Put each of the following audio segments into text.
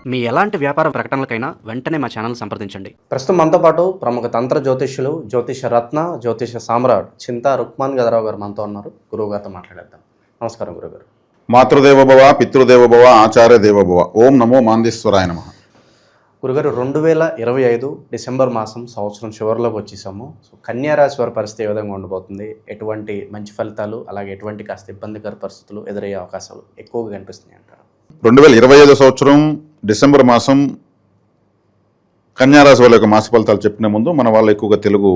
మీ ఎలాంటి వ్యాపార ప్రకటనలకైనా వెంటనే మా ఛానల్ సంప్రదించండి. ప్రస్తుతం మనతో పాటు ప్రముఖ తంత్ర జ్యోతిష్యులు, జ్యోతిష రత్న, జ్యోతిష సామ్రాట్ చింతా రుక్మాన్ గదరావు గారు మనతో ఉన్నారు. గురువు గారితో మాట్లాడేద్దాం. నమస్కారం గురుగారు. మాతృదేవోభవ, పితృదేవోభవ, ఆచార్య దేవోభవ. ఓం నమో మాందేశ్వరాయ నమః. గురుగారు, 2025 డిసెంబర్ మాసం సంవత్సరం చివరిలోకి వచ్చేసాము. సో కన్యా రాశి వారి పరిస్థితి ఏ విధంగా ఉండబోతుంది? ఎటువంటి మంచి ఫలితాలు, అలాగే ఎటువంటి కాస్త ఇబ్బందికర పరిస్థితులు ఎదురయ్యే అవకాశాలు ఎక్కువగా కనిపిస్తున్నాయి అంటారు? 2025 సంవత్సరం డిసెంబర్ మాసం కన్యారాశి వాళ్ళ యొక్క మాస ఫలితాలు చెప్పిన ముందు మన వాళ్ళు ఎక్కువగా తెలుగు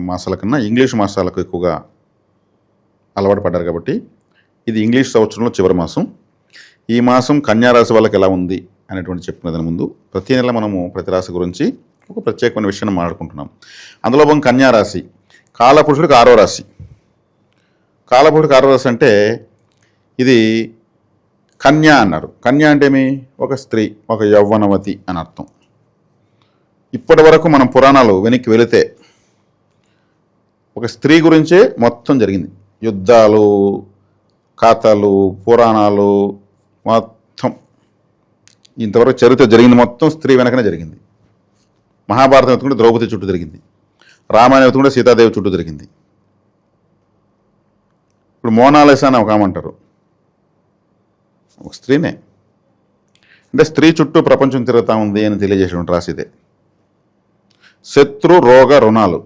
మాసాల కన్నా ఇంగ్లీష్ మాసాలకు ఎక్కువగా అలవాటు పడ్డారు కాబట్టి ఇది ఇంగ్లీష్ సంవత్సరంలో చివరి మాసం. ఈ మాసం కన్యారాశి వాళ్ళకి ఎలా ఉంది అనేటువంటి చెప్పిన దాని ముందు ప్రతి నెల మనము ప్రతి రాశి గురించి ఒక ప్రత్యేకమైన విషయాన్ని మాట్లాడుకుంటున్నాం. అందులో భాగం కన్యారాశి కాలపురుషుడికి 6వ రాశి. కాలపురుషుడికి 6వ రాశి అంటే ఇది కన్యా అన్నారు. కన్యా అంటే ఏమి? ఒక స్త్రీ, ఒక యవ్వనవతి అని అర్థం. ఇప్పటి వరకు మనం పురాణాలు వెనక్కి వెళితే ఒక స్త్రీ గురించే మొత్తం జరిగింది. యుద్ధాలు, కథలు, పురాణాలు మొత్తం ఇంతవరకు చరిత్ర జరిగింది మొత్తం స్త్రీ వెనకనే జరిగింది. మహాభారతం ఎత్తుకుంటే ద్రౌపది చుట్టూ జరిగింది. రామాయణం ఎత్తుకుంటే సీతాదేవి చుట్టూ జరిగింది. ఇప్పుడు మోనాలిసా అని ఒక ఆమంటారు, ఒక స్త్రీనే. అంటే స్త్రీ చుట్టూ ప్రపంచం తిరుగుతూ ఉంది అని తెలియజేసినటువంటి రాశిదే. శత్రు రోగ రుణాలు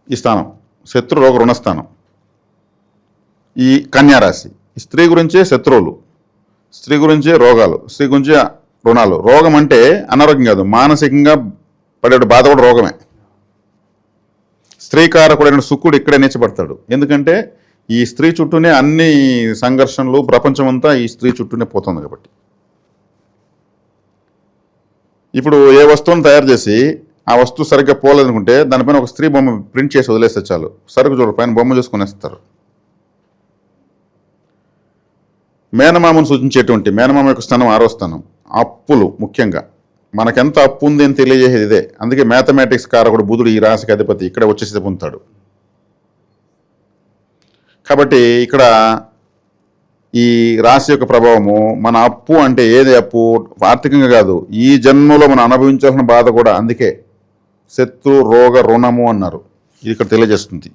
ఈ స్థానం, శత్రు రోగ రుణస్థానం ఈ కన్యారాశి. ఈ స్త్రీ గురించే శత్రువులు, స్త్రీ గురించే రోగాలు, స్త్రీ గురించే రుణాలు. రోగం అంటే అనారోగ్యం కాదు, మానసికంగా పడే బాధ కూడా రోగమే. స్త్రీకారకుడైన శుక్రుడు ఇక్కడే నేర్చబడతాడు. ఎందుకంటే ఈ స్త్రీ చుట్టూనే అన్ని సంఘర్షణలు, ప్రపంచమంతా ఈ స్త్రీ చుట్టూనే పోతుంది కాబట్టి. ఇప్పుడు ఏ వస్తువును తయారు చేసి ఆ వస్తువు సరిగ్గా పోలేదనుకుంటే దానిపైన ఒక స్త్రీ బొమ్మ ప్రింట్ చేసి వదిలేస్తే చాలు, సరుకు చూడ పైన బొమ్మ చూసుకునేస్తారు. మేనమామను సూచించేటువంటి మేనమామ యొక్క స్థానం 6వ స్థానం. అప్పులు ముఖ్యంగా మనకెంత అప్పు ఉంది అని తెలియజేసేది ఇదే. అందుకే మ్యాథమెటిక్స్ కారకుడు బుధుడు ఈ రాశికి అధిపతి ఇక్కడే వచ్చేసి పొందుతాడు. కాబట్టి ఇక్కడ ఈ రాశి యొక్క ప్రభావము, మన అప్పు అంటే ఏది అప్పు? ఆర్థికంగా కాదు, ఈ జన్మలో మనం అనుభవించాల్సిన బాధ కూడా. అందుకే శత్రు రోగ రుణము అన్నారు. ఇది ఇక్కడ తెలియజేస్తుంది.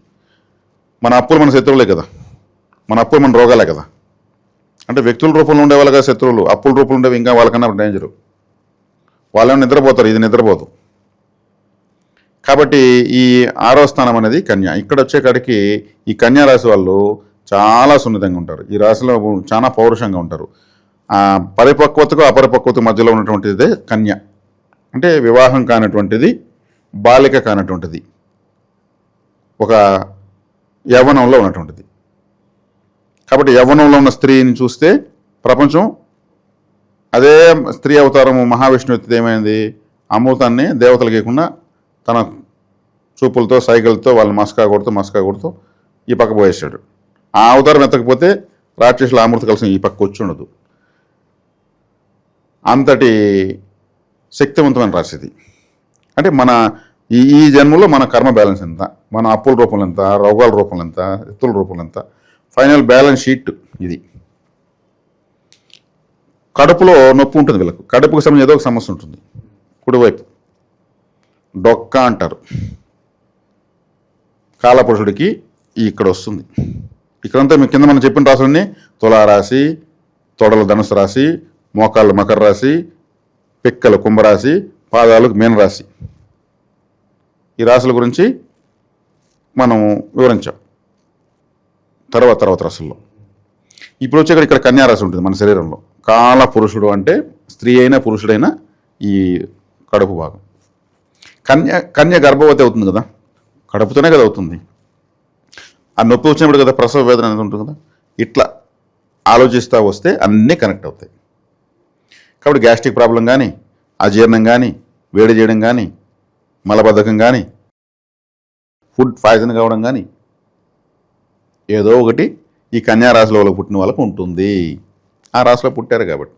మన అప్పులు మన శత్రువులే కదా, మన అప్పులు మన రోగాలే కదా. అంటే వ్యక్తుల రూపంలో ఉండేవాళ్ళు కదా శత్రువులు, అప్పుల రూపంలో ఉండేవి ఇంకా వాళ్ళకన్నా డేంజరు. వాళ్ళేమో నిద్రపోతారు, ఇది నిద్రపోదు. కాబట్టి ఈ 6వ స్థానం అనేది కన్య. ఇక్కడ వచ్చేకాడికి ఈ కన్యా రాశి వాళ్ళు చాలా సున్నితంగా ఉంటారు. ఈ రాశిలో చాలా పౌరుషంగా ఉంటారు. పరిపక్వతకు అపరిపక్వత మధ్యలో ఉన్నటువంటిదే కన్య. అంటే వివాహం కానటువంటిది, బాలిక కానటువంటిది, ఒక యవ్వనంలో ఉన్నటువంటిది. కాబట్టి యవ్వనంలో ఉన్న స్త్రీని చూస్తే ప్రపంచం అదే స్త్రీ అవతారము మహావిష్ణువు ఎత్తితే ఏమైంది? అమృతాన్ని దేవతలు గీయకుండా తన చూపులతో, సైకిల్తో వాళ్ళని మస్కా కొడుతూ ఈ పక్క పోయేసాడు. ఆ అవతారం ఎత్తకపోతే రాక్షసుల అమృత కలిసి ఈ పక్క వచ్చి ఉండదు. అంతటి శక్తివంతమైన రాశిది. అంటే మన ఈ జన్మలో మన కర్మ బ్యాలెన్స్ ఎంత, మన అప్పుల రూపంలో ఎంత, రోగాల రూపంలో ఎంత, ఎత్తుల రూపంలో ఎంత, ఫైనల్ బ్యాలెన్స్ షీట్ ఇది. కడుపులో నొప్పి ఉంటుంది వీళ్ళకు. కడుపుకు సంబంధించి ఏదో ఒక సమస్య ఉంటుంది. కుడివైపు డొక్క అంటారు. కాలపురుషుడికి ఇక్కడ వస్తుంది. ఇక్కడంతా మీ కింద మనం చెప్పిన రాశులన్నీ తులారాశి, తొడలు ధనుసు రాశి, మోకాళ్ళు మకర రాశి, పిక్కలు కుంభరాశి, పాదాలు మీనరాశి. ఈ రాశుల గురించి మనం వివరించాం తర్వాత రాశుల్లో. ఇప్పుడు వచ్చే ఇక్కడ కన్యారాశి ఉంటుంది మన శరీరంలో. కాల పురుషుడు అంటే స్త్రీ అయినా పురుషుడైనా ఈ కడుపు భాగం. కన్య గర్భవతి అవుతుంది కదా, కడుపుతోనే కదా అవుతుంది. ఆ నొప్పి వచ్చినప్పుడు కదా ప్రసవ వేదన అనేది ఉంటుంది కదా. ఇట్లా ఆలోచిస్తూ వస్తే అన్నీ కనెక్ట్ అవుతాయి. కాబట్టి గ్యాస్ట్రిక్ ప్రాబ్లం కానీ, అజీర్ణం కానీ, వేడి చేయడం కానీ, మలబద్ధకం కానీ, ఫుడ్ పాయిజన్ కావడం కానీ ఏదో ఒకటి ఈ కన్యా రాశిలో వాళ్ళకు పుట్టిన వాళ్ళకు ఉంటుంది. ఆ రాశిలో పుట్టారు కాబట్టి.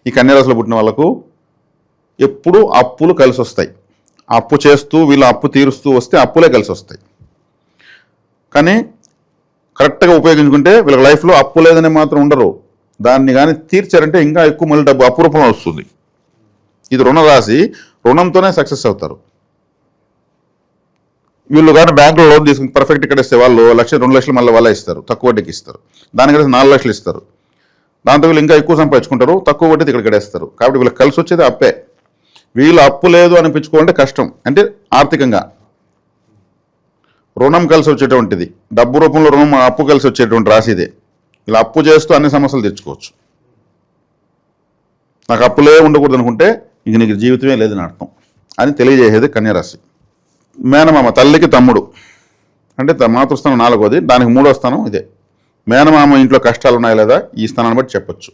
ఈ కన్యా రాశిలో పుట్టిన వాళ్ళకు ఎప్పుడూ అప్పులు కలిసి వస్తాయి. అప్పు చేస్తూ వీళ్ళు అప్పు తీరుస్తూ వస్తే అప్పులే కలిసి వస్తాయి. కానీ కరెక్ట్గా ఉపయోగించుకుంటే వీళ్ళకి లైఫ్లో అప్పు లేదని మాత్రం ఉండరు. దాన్ని కానీ తీర్చారంటే ఇంకా ఎక్కువ మళ్ళీ డబ్బు అపురూపం వస్తుంది. ఇది రుణ రాశి, రుణంతోనే సక్సెస్ అవుతారు. వీళ్ళు కానీ బ్యాంకులో లోన్ తీసుకుని పర్ఫెక్ట్ ఇక్కడ ఇస్తే వాళ్ళు 1,00,000 2 లక్షలు మళ్ళీ వాళ్ళే ఇస్తారు, తక్కువ వడ్డీకి ఇస్తారు. దానికైతే 4 లక్షలు ఇస్తారు. దాంతో వీళ్ళు ఇంకా ఎక్కువ సంపాదించుకుంటారు, తక్కువ వడ్డీకి ఇక్కడ కడేస్తారు. కాబట్టి వీళ్ళకి కలిసి వచ్చేది అప్పే. వీళ్ళు అప్పు లేదు అనిపించుకోవాలంటే కష్టం, అంటే ఆర్థికంగా. రుణం కలిసి వచ్చేటువంటిది, డబ్బు రూపంలో రుణం అప్పు కలిసి వచ్చేటువంటి రాశి ఇదే. ఇలా అప్పు చేస్తూ అన్ని సమస్యలు తెచ్చుకోవచ్చు. నాకు అప్పులే ఉండకూడదు అనుకుంటే ఇంక నీకు జీవితమే లేదని అర్థం అని తెలియజేసేది కన్యారాశి. మేనమామ తల్లికి తమ్ముడు అంటే మాతృస్థానం 4వది, దానికి 3వ స్థానం ఇదే. మేనమామ ఇంట్లో కష్టాలు ఉన్నాయా లేదా ఈ స్థానాన్ని బట్టి చెప్పొచ్చు.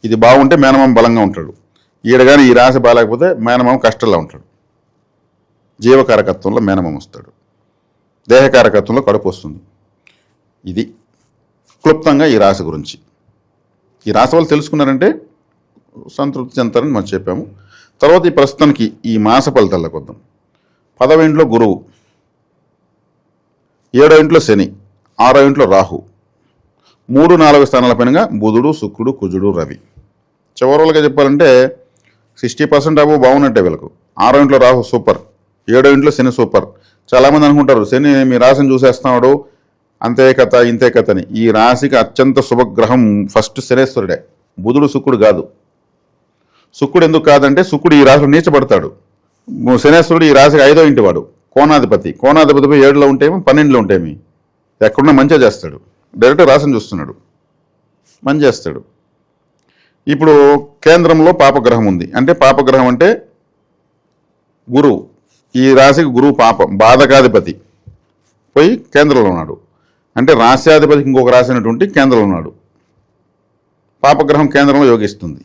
ఇది బాగుంటే మేనమామ బలంగా ఉంటాడు. ఈడ కానీ ఈ రాశి బాగాలేకపోతే మేనమామ కష్టాల్లో ఉంటాడు. జీవకారకత్వంలో మేనమామ వస్తాడు, దేహకారకత్వంలో కడుపు వస్తుంది. ఇది క్లుప్తంగా ఈ రాశి గురించి. ఈ రాశి వాళ్ళు తెలుసుకున్నారంటే సంతృప్తి చెందుతారని మనం చెప్పాము. తర్వాత ఈ ప్రస్తుతానికి ఈ మాస ఫలితాలకు వద్దాం. 10వ ఇంట్లో గురువు, 7వ ఇంట్లో శని, 6వ ఇంట్లో రాహు, 3, 4 స్థానాల పైనగా బుధుడు, శుక్రుడు, కుజుడు, రవి. చివరిగా చెప్పాలంటే 60% అబో బాగున్నట్టే వీళ్ళకు. 6వ ఇంట్లో రాహు సూపర్, 7వ ఇంట్లో శని సూపర్. చాలామంది అనుకుంటారు శని మీ రాశిని చూసేస్తున్నాడు, అంతే కథ ఇంతే కథ అని. ఈ రాశికి అత్యంత శుభగ్రహం ఫస్ట్ శనేశ్వరుడే, బుధుడు శుక్రుడు కాదు. శుక్రుడు ఎందుకు కాదంటే శుక్రుడు ఈ రాశిలో నీచబడతాడు. శనేశ్వరుడు ఈ రాశికి 5వ ఇంటి వాడు, కోణాధిపతి. కోణాధిపతి 7లో ఉంటేమి 12లో ఉంటేమి ఎక్కడున్నా మంచిగా చేస్తాడు. డైరెక్ట్ రాశిని చూస్తున్నాడు, మంచి చేస్తాడు. ఇప్పుడు కేంద్రంలో పాపగ్రహం ఉంది. అంటే పాపగ్రహం అంటే గురువు. ఈ రాశికి గురువు పాపం, బాధకాధిపతి పోయి కేంద్రంలో ఉన్నాడు. అంటే రాశ్యాధిపతికి ఇంకొక రాశి అయినటువంటి కేంద్రంలో ఉన్నాడు. పాపగ్రహం కేంద్రంలో యోగిస్తుంది,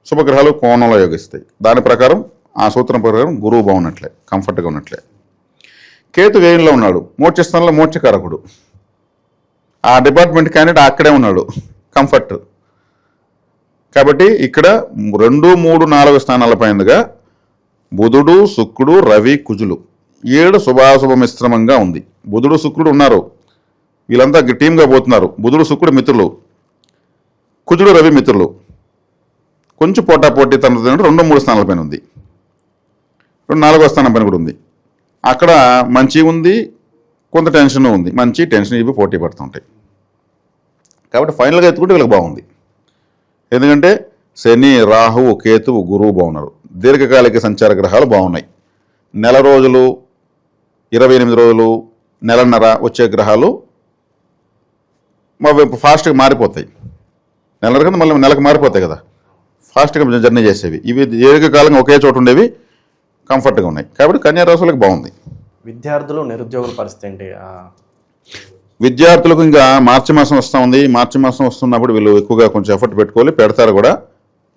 శుభగ్రహాలు కోణంలో యోగిస్తాయి. దాని ప్రకారం ఆ సూత్రం ప్రకారం గురువు బాగున్నట్లే, కంఫర్ట్గా ఉన్నట్లే. కేతు వ్యయంలో ఉన్నాడు, మోక్షస్థానంలో మోక్షకారకుడు. ఆ డిపార్ట్మెంట్ క్యాండిడేట్ అక్కడే ఉన్నాడు, కంఫర్ట్. కాబట్టి ఇక్కడ 2, 3, 4 స్థానాల పైనగా బుధుడు, శుక్రుడు, రవి, కుజులు 7 శుభాశుభ మిశ్రమంగా ఉంది. బుధుడు, శుక్రుడు ఉన్నారు, వీళ్ళంతా టీమ్గా పోతున్నారు. బుధుడు, శుక్రుడు మిత్రులు, కుజుడు, రవి మిత్రులు. కొంచెం పోటాపోటీ తన 2, 3 స్థానాల పైన ఉంది. 4వ స్థానం పైన కూడా ఉంది. అక్కడ మంచి ఉంది, కొంత టెన్షన్ ఉంది. మంచి టెన్షన్ ఇవి పోటీ పడుతుంటాయి. కాబట్టి ఫైనల్గా ఎత్తుకుంటే వీళ్ళకి బాగుంది. ఎందుకంటే శని, రాహువు, కేతువు, గురువు బాగున్నారు. దీర్ఘకాలిక సంచార గ్రహాలు బాగున్నాయి. నెల రోజులు, 28 రోజులు, నెలన్నర వచ్చే గ్రహాలు ఫాస్ట్గా మారిపోతాయి. నెలన్నర కదా మళ్ళీ నెలకు మారిపోతాయి కదా, ఫాస్ట్గా జర్నీ చేసేవి. ఇవి దీర్ఘకాలంగా ఒకే చోట ఉండేవి, కంఫర్ట్గా ఉన్నాయి. కాబట్టి కన్యా రాశులకు బాగుంది. విద్యార్థులు, నిరుద్యోగుల పరిస్థితి ఏంటి? విద్యార్థులకు ఇంకా మార్చి మాసం వస్తూ ఉంది. మార్చి మాసం వస్తున్నప్పుడు వీళ్ళు ఎక్కువగా కొంచెం ఎఫర్ట్ పెట్టుకోవాలి, పెడతారు కూడా.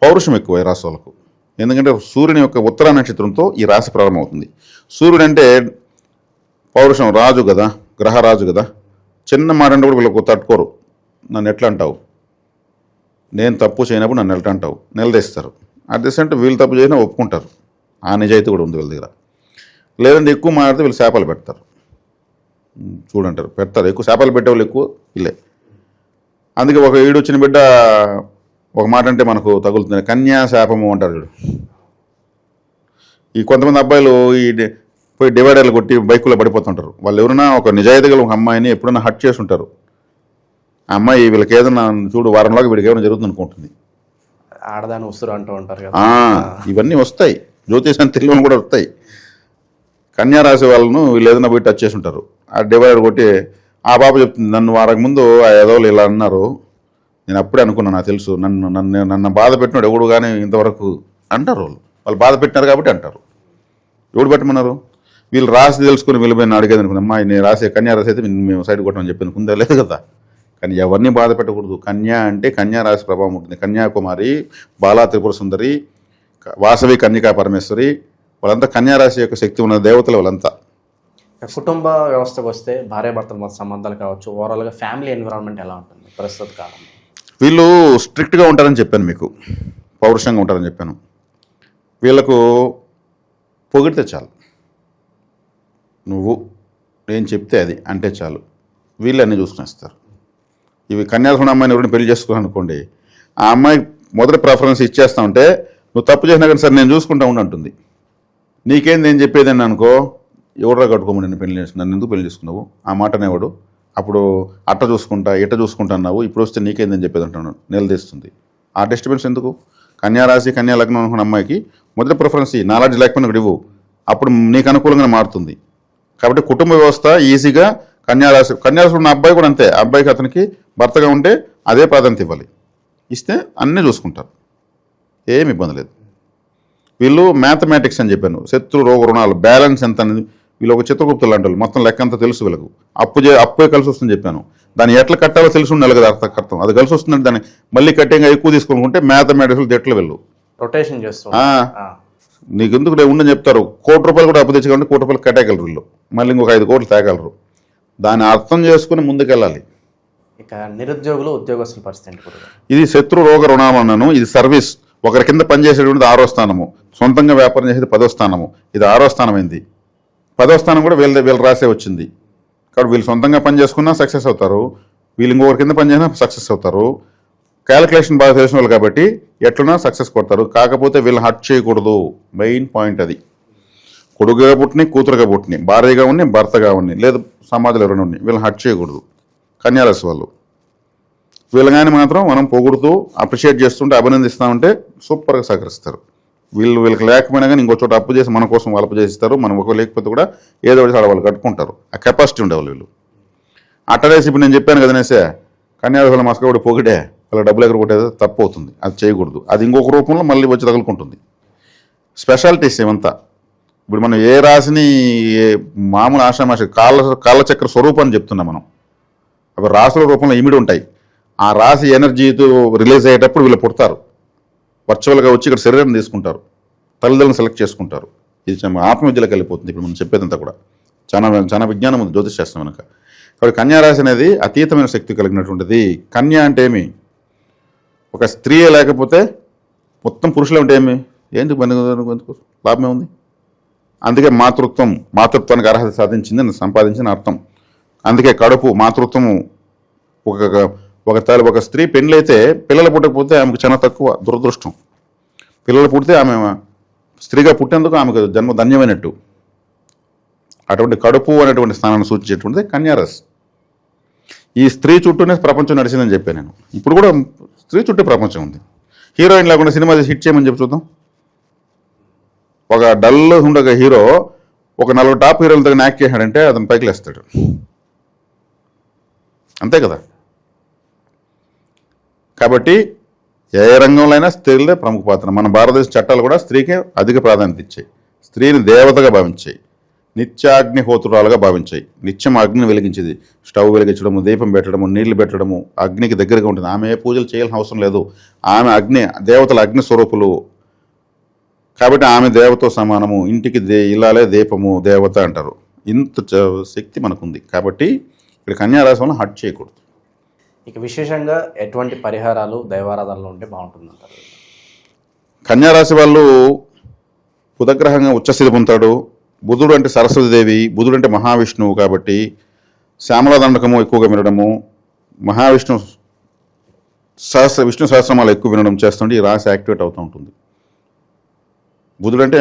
పౌరుషం ఎక్కువ ఈ రాశి వాళ్ళకు. ఎందుకంటే సూర్యుని యొక్క ఉత్తర నక్షత్రంతో ఈ రాశి ప్రారంభమవుతుంది. సూర్యుడు అంటే పౌరుషం, రాజు కదా, గ్రహరాజు కదా. చిన్న మాట అంటే కూడా వీళ్ళకు తట్టుకోరు. నన్ను ఎట్లా అంటావు, నేను తప్పు చేయనప్పుడు నన్ను ఎట్లా అంటావు, నిలదీస్తారు. అట్ ది సేమ్ వీళ్ళు తప్పు చేసినా ఒప్పుకుంటారు. ఆ నిజాయితీ కూడా ఉంది వీళ్ళ దగ్గర. లేదంటే ఎక్కువ మాట్లాడితే వీళ్ళు శాపాలు పెడతారు, చూడంటారు, పెడతారు. ఎక్కువ శాపాలు పెట్టేవాళ్ళు ఎక్కువ వీళ్ళే. అందుకే ఒక ఈడు వచ్చిన బిడ్డ ఒక మాట అంటే మనకు తగులుతుంది, కన్యా శాపము అంటారు చూడు. ఈ కొంతమంది అబ్బాయిలు ఈ పోయి డివైడర్లు కొట్టి బైకుల్లో పడిపోతుంటారు. వాళ్ళు ఎవరైనా ఒక నిజాయితీగా ఒక అమ్మాయిని ఎప్పుడైనా హట్ చేసి ఉంటారు. ఆ అమ్మాయి వీళ్ళకి ఏదైనా చూడు వారంలోకి వీడికి ఏమైనా జరుగుతుంది అనుకుంటుంది. ఆడదాని ఉసురు అంటూ ఉంటారు కదా. ఇవన్నీ వస్తాయి, జ్యోతిషాన్ని తెలియని కూడా వస్తాయి. కన్యా రాశి వాళ్ళను వీళ్ళు ఏదైనా పోయి టచ్ చేసి ఉంటారు. ఆ డివైడర్ కొట్టి ఆ పాప చెప్తుంది, నన్ను వారం ముందు ఆ ఎదవలు ఇలా అన్నారు, నేను అప్పుడే అనుకున్నాను, నాకు తెలుసు, నన్ను బాధ పెట్టినాడు ఎవడు కానీ ఇంతవరకు అంటారు. వాళ్ళు బాధ పెట్టినారు కాబట్టి అంటారు. ఎవడు పెట్టమన్నారు? వీళ్ళు రాసి తెలుసుకుని వెళ్ళిపోయిన అడిగేది అనుకున్నా, అమ్మాయి నేను రాసే కన్యా రాసి అయితే మేము సైడ్ కొట్టమని చెప్పింది కుందే లేదు కదా. కానీ ఎవరిని బాధ పెట్టకూడదు. కన్యా అంటే కన్యా రాశి ప్రభావం ఉంటుంది. కన్యాకుమారి, బాలా త్రిపుర సుందరి, వాసవి కన్యకా పరమేశ్వరి, వాళ్ళంతా కన్యారాశి యొక్క శక్తి ఉన్న దేవతలు వాళ్ళంతా. కుటుంబ వ్యవస్థకు వస్తే భార్యాభర్తల మధ్య సంబంధాలు కావచ్చు, ఓవరాల్గా ఫ్యామిలీ ఎన్విరాన్మెంట్ ఎలా ఉంటుంది ప్రస్తుత కాలంలో? వీళ్ళు స్ట్రిక్ట్గా ఉంటారని చెప్పాను మీకు, పౌరుషంగా ఉంటారని చెప్పాను. వీళ్ళకు పొగిడితే చాలు, నువ్వు నేను చెప్తే అది అంటే చాలు, వీళ్ళు అన్నీ చూసుకునేస్తారు. ఇవి కన్యారాశి ఉన్న అమ్మాయిని ఎవరిని పెళ్లి చేసుకోవాలనుకోండి, ఆ అమ్మాయి మొదటి ప్రిఫరెన్స్ ఇచ్చేస్తా ఉంటే నువ్వు తప్పు చేసినా కానీ సరే నేను చూసుకుంటా ఉండంటుంది. నీకేంది ఏం చెప్పేదని అనుకో, ఎవడరా కట్టుకోమని నన్ను పెళ్లి చేసుకున్నాను, నన్ను ఎందుకు పెళ్లి చేసుకున్నావు, ఆ మాటనేవాడు. అప్పుడు అట్ట చూసుకుంటా ఇట్ట చూసుకుంటా అన్నావు, ఇప్పుడు వస్తే నీకేందని చెప్పేది అంటాను, నిలదీస్తుంది. ఆ డిస్టర్బెన్స్ ఎందుకు? కన్యారాశి కన్యా లగ్నం అనుకున్న అమ్మాయికి మొదటి ప్రిఫరెన్స్ నాలెడ్జ్ లేకపోయినా ఒకటి ఇవ్వు, అప్పుడు నీకు అనుకూలంగా మారుతుంది. కాబట్టి కుటుంబ వ్యవస్థ ఈజీగా కన్యారాశి ఉన్న అబ్బాయి కూడా అంతే, అబ్బాయికి అతనికి భర్తగా ఉంటే అదే ప్రాధాన్యత ఇవ్వాలి, ఇస్తే అన్నీ చూసుకుంటారు, ఏమి ఇబ్బంది లేదు. వీళ్ళు మ్యాథమెటిక్స్ అని చెప్పాను, శత్రు రోగ రుణాలు బ్యాలెన్స్ ఎంత అనేది వీళ్ళు ఒక చిత్రగుప్తులు లాంటి వాళ్ళు, మొత్తం లెక్క అంతా తెలుసు వీళ్ళకు. అప్పే కలిసి వస్తుందని చెప్పాను, దాన్ని ఎట్లా కట్టాలో తెలుసు ఉండాలి కదా అర్థం. అది కలిసి వస్తుందంటే దాన్ని మళ్ళీ కట్టేగా ఎక్కువ తీసుకుంటే మ్యాథమెటిక్స్ ఎట్లా వెళ్ళు రొటేషన్ చేస్తూ నీకు ఎందుకు ఉండని చెప్తారు. ₹1,00,00,000 కూడా అప్పు తెచ్చుకుంటే ₹1,00,00,000 కట్టేయగలరు వీళ్ళు, మళ్ళీ ఇంకొక 5 కోట్లు తేగలరు. దాన్ని అర్థం చేసుకుని ముందుకెళ్ళాలి. ఇక నిరుద్యోగులు ఉద్యోగస్తుల పరిస్థితి ఇది శత్రు రోగ రుణామన్నాను. ఇది సర్వీస్, ఒకరి కింద పనిచేసేటువంటిది 6వ స్థానము, సొంతంగా వ్యాపారం చేసేది 10వ స్థానము, ఇది 6వ స్థానం అయింది. 10వ స్థానం కూడా వీళ్ళు రాసే వచ్చింది. కాబట్టి వీళ్ళు సొంతంగా పని చేసుకున్నా సక్సెస్ అవుతారు, వీళ్ళు ఇంకొకరి కింద పని చేసినా సక్సెస్ అవుతారు. క్యాలిక్యులేషన్ బాగా తెలిసిన వాళ్ళు కాబట్టి ఎట్లున్నా సక్సెస్ కొడతారు. కాకపోతే వీళ్ళని హర్ట్ చేయకూడదు, మెయిన్ పాయింట్ అది. కొడుకుగా పుట్టిని, కూతురుగా పుట్టిని, భార్యగా ఉన్ని, భర్తగా ఉన్ని, లేదు సమాజంలో ఎవరైనా ఉన్ని, వీళ్ళని హర్ట్ చేయకూడదు. కన్యారాశి వాళ్ళు వీళ్ళగాని మాత్రం మనం పొగుడుతూ అప్రిషియేట్ చేస్తుంటే అభినందిస్తామంటే సూపర్గా సహకరిస్తారు. వీళ్ళకి లేకపోయినా కానీ ఇంకో చోట అప్పు చేసి మన కోసం వాళ్ళు అప్పు చేస్తారు, మనం ఒక లేకపోతే కూడా ఏదో ఒకటి వాళ్ళు కట్టుకుంటారు. ఆ కెపాసిటీ ఉండేవాళ్ళు వీళ్ళు. అట్టనేసి ఇప్పుడు నేను చెప్పాను కదనేసే కన్యారాశి మస్కవుడు పొగిడే వాళ్ళ డబ్బులు ఎక్కడ కొట్టేది తప్పు అవుతుంది, అది చేయకూడదు. అది ఇంకొక రూపంలో మళ్ళీ వచ్చి తగులుకుంటుంది. స్పెషాలిటీస్ ఏమంతా ఇప్పుడు మనం ఏ రాశిని మామూలు ఆషామాష కాళ్ళచక్ర స్వరూపాన్ని చెప్తున్నాం మనం. అవి రాశుల రూపంలో ఇమిడి ఉంటాయి. ఆ రాశి ఎనర్జీతో రిలీజ్ అయ్యేటప్పుడు వీళ్ళు పుడతారు, వర్చువల్గా వచ్చి ఇక్కడ శరీరం తీసుకుంటారు, తల్లిదండ్రులను సెలెక్ట్ చేసుకుంటారు. ఇది ఆత్మవిద్యలోకి వెళ్ళిపోతుంది. ఇప్పుడు మనం చెప్పేదంతా కూడా చాలా చాలా విజ్ఞానం ఉంది జ్యోతిష్ శాస్త్రం వెనక. కాబట్టి కన్యారాశి అనేది అతీతమైన శక్తి కలిగినటువంటిది. కన్య అంటే ఏమి, ఒక స్త్రీ లేకపోతే మొత్తం పురుషులు అంటే ఏమి, ఏంటి లాభమే ఉంది. అందుకే మాతృత్వానికి అర్హత సాధించింది, సంపాదించిన అర్థం. అందుకే కడుపు మాతృత్వము. ఒక స్త్రీ పెళ్ళైతే పిల్లలు పుట్టకపోతే ఆమెకు చాలా తక్కువ దురదృష్టం. పిల్లలు పుడితే ఆమె స్త్రీగా పుట్టేందుకు ఆమెకు జన్మ ధన్యమైనట్టు. అటువంటి కడుపు అనేటువంటి స్థానాన్ని సూచించేటువంటిది కన్యారాశి. ఈ స్త్రీ చుట్టూనే ప్రపంచం నడిచిందని చెప్పాను నేను. ఇప్పుడు కూడా స్త్రీ చుట్టూ ప్రపంచం ఉంది. హీరోయిన్ లేకుండా సినిమా హిట్ చేయమని చెప్పి చూద్దాం. ఒక డల్ ఉండగా హీరో ఒక 4 టాప్ హీరోలతో యాక్ట్ చేశాడంటే అతను పైకి లేస్తాడు, అంతే కదా. కాబట్టి ఏ రంగంలో అయినా స్త్రీలే ప్రముఖ పాత్ర. మన భారతదేశ చట్టాలు కూడా స్త్రీకే అధిక ప్రాధాన్యత ఇచ్చాయి. స్త్రీని దేవతగా భావించాయి, నిత్యాగ్నిహోత్రురాలుగా భావించాయి. నిత్యం అగ్ని వెలిగించేది, స్టవ్ వెలిగించడము, దీపం పెట్టడము, నీళ్లు పెట్టడము, అగ్నికి దగ్గరగా ఉంటుంది. ఆమె ఏ పూజలు చేయాల్సిన అవసరం లేదు. ఆమె దేవతల అగ్ని స్వరూపులు కాబట్టి ఆమె దేవతో సమానము. ఇంటికి ఇల్లాలే దీపము దేవత అంటారు. ఇంత శక్తి మనకుంది. కాబట్టి ఇక్కడ కన్యారాశి వల్ల హట్ చేయకూడదు. ఇక విశేషంగా ఎటువంటి పరిహారాలు దైవారాధనలు ఉంటే బాగుంటుందంటారు? కన్యారాశి వాళ్ళు బుధగ్రహంగా ఉచ్చస్థితి పొందుతాడు. బుధుడు అంటే సరస్వతీదేవి, బుధుడు అంటే మహావిష్ణువు. కాబట్టి శ్యామల దండకము ఎక్కువగా వినడము, విష్ణు సహస్రనామాలు ఎక్కువ వినడం చేస్తుంటే ఈ రాశి యాక్టివేట్ అవుతూ ఉంటుంది. బుధుడు అంటే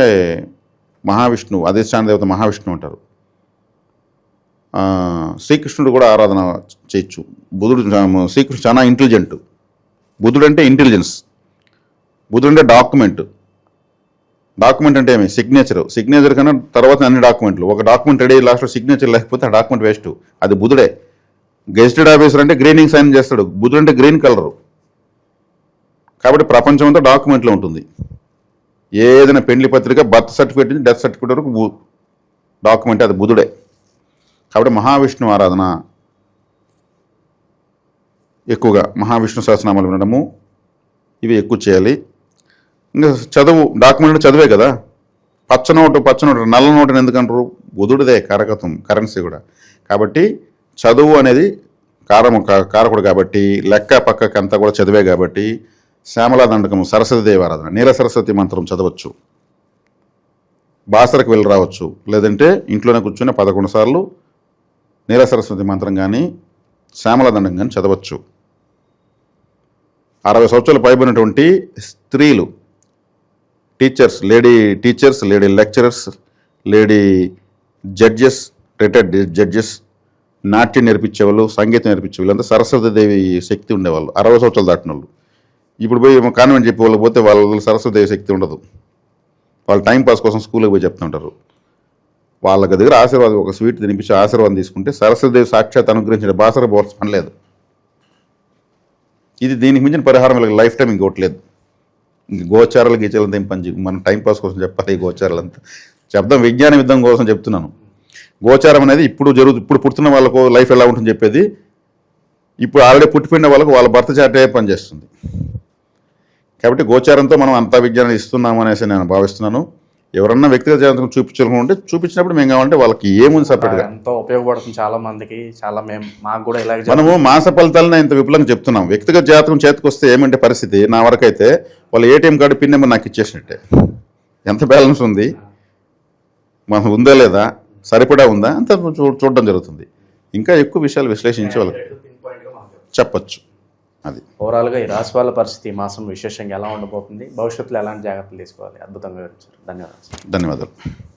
మహావిష్ణువు, అధిష్టాన దేవత మహావిష్ణువు అంటారు. శ్రీకృష్ణుడు కూడా ఆరాధన చేయొచ్చు. శ్రీకృష్ణుడు చాలా ఇంటెలిజెంట్. బుధుడు అంటే ఇంటెలిజెన్స్. బుధుడు అంటే డాక్యుమెంట్ అంటే ఏమి, సిగ్నేచర్ కన్నా తర్వాత అన్ని డాక్యుమెంట్లు. ఒక డాక్యుమెంట్ రెడీ లాస్ట్లో సిగ్నేచర్ లేకపోతే ఆ డాక్యుమెంట్ వేస్ట్. అది బుధుడే. గెజిటెడ్ ఆఫీసర్ అంటే గ్రీనింగ్ సైన్ చేస్తాడు. బుధుడు అంటే గ్రీన్ కలరు. కాబట్టి ప్రపంచం అంతా డాక్యుమెంట్లో ఉంటుంది. ఏదైనా పెళ్లి పత్రిక, బర్త్ సర్టిఫికేట్ నుంచి డెత్ సర్టిఫికేట్ వరకు డాక్యుమెంట్ అది బుధుడే. కాబట్టి మహావిష్ణు ఆరాధన ఎక్కువగా, మహావిష్ణు సహస్రనామాలు వినడము ఇవి ఎక్కువ చేయాలి. ఇంకా చదువు, డాక్యుమెంట్ చదివే కదా. పచ్చనోటు నల్ల నోటుని ఎందుకంటారు, బుధుడిదే కారకత్వం, కరెన్సీ కూడా. కాబట్టి చదువు అనేది కారకుడు కాబట్టి లెక్క పక్కకి అంతా కూడా చదివే కాబట్టి శ్యామలా దండకము, సరస్వతీదేవి ఆరాధన, నీల సరస్వతి మంత్రం చదవచ్చు. బాసరకు వెళ్ళి రావచ్చు. లేదంటే ఇంట్లోనే కూర్చొని 11 సార్లు నీల సరస్వతి మంత్రం కానీ శ్యామలా దండం కానీ చదవచ్చు. 60 సంవత్సరాలు పైబడినటువంటి స్త్రీలు, lady teachers, lady lecturers, lady judges, retired judges, నాట్యం నేర్పించేవాళ్ళు, సంగీతం నేర్పించేవాళ్ళు అంతా సరస్వతీదేవి శక్తి ఉండేవాళ్ళు 60 సంవత్సరాలు దాటిన వాళ్ళు. ఇప్పుడు పోయి కాన్వెంట్ చెప్పే వాళ్ళు పోతే వాళ్ళ సరస్వతీదేవి శక్తి ఉండదు. వాళ్ళు టైంపాస్ కోసం స్కూల్కి పోయి చెప్తుంటారు. వాళ్ళ దగ్గర ఆశీర్వాదం, ఒక స్వీట్ తినిపించి ఆశీర్వాదం తీసుకుంటే సరస్వతీదేవి సాక్షాత్ అనుగ్రహించిన బాసర పోవాల్సిన పని లేదు. ఇది దీనికి మించిన పరిహారం వీళ్ళకి లైఫ్ టైం ఇంకోట్లేదు. ఇంక గోచారాలు గీచాలంతా ఏం పని మనం టైంపాస్ కోసం చెప్పాలి. ఈ గోచారాలంతా చెప్దాం, విజ్ఞాన విద్ధం కోసం చెప్తున్నాను. గోచారం అనేది ఇప్పుడు పుడుతున్న వాళ్ళకు లైఫ్ ఎలా ఉంటుందని చెప్పేది. ఇప్పుడు ఆల్రెడీ పుట్టిపోయిన వాళ్ళకు వాళ్ళ భర్త చాటే పనిచేస్తుంది. కాబట్టి గోచారంతో మనం అంతా విజ్ఞానం ఇస్తున్నాం అనేసి నేను భావిస్తున్నాను. ఎవరన్నా వ్యక్తిగత జాతకం చూపించాలనుకుంటే చూపించినప్పుడు మేము కావాలంటే వాళ్ళకి ఏముంది సపరేట్గా ఎంతో ఉపయోగపడుతుంది చాలా మందికి. చాలా మాకు కూడా ఇలాగే మనము మాస ఫలితాలను ఇంత విపులంగా చెప్తున్నాం. వ్యక్తిగత జాతకం చేతికి వస్తే ఏమంటే పరిస్థితి, నా వరకైతే వాళ్ళు ఏటీఎం కార్డు పిన్ నెంబర్ నాకు ఇచ్చేసినట్టే. ఎంత బ్యాలెన్స్ ఉంది, మనం ఉందా లేదా, సరిపడా ఉందా అంత చూడడం జరుగుతుంది. ఇంకా ఎక్కువ విషయాలు విశ్లేషించి వాళ్ళకి చెప్పచ్చు. అది ఓవరాల్గా ఈ రాశి వాళ్ళ పరిస్థితి ఈ మాసం విశేషంగా ఎలా ఉండబోతుంది, భవిష్యత్తులో ఎలాంటి జాగ్రత్తలు తీసుకోవాలి, అద్భుతంగా వివరించారు. ధన్యవాదాలు. ధన్యవాదాలు.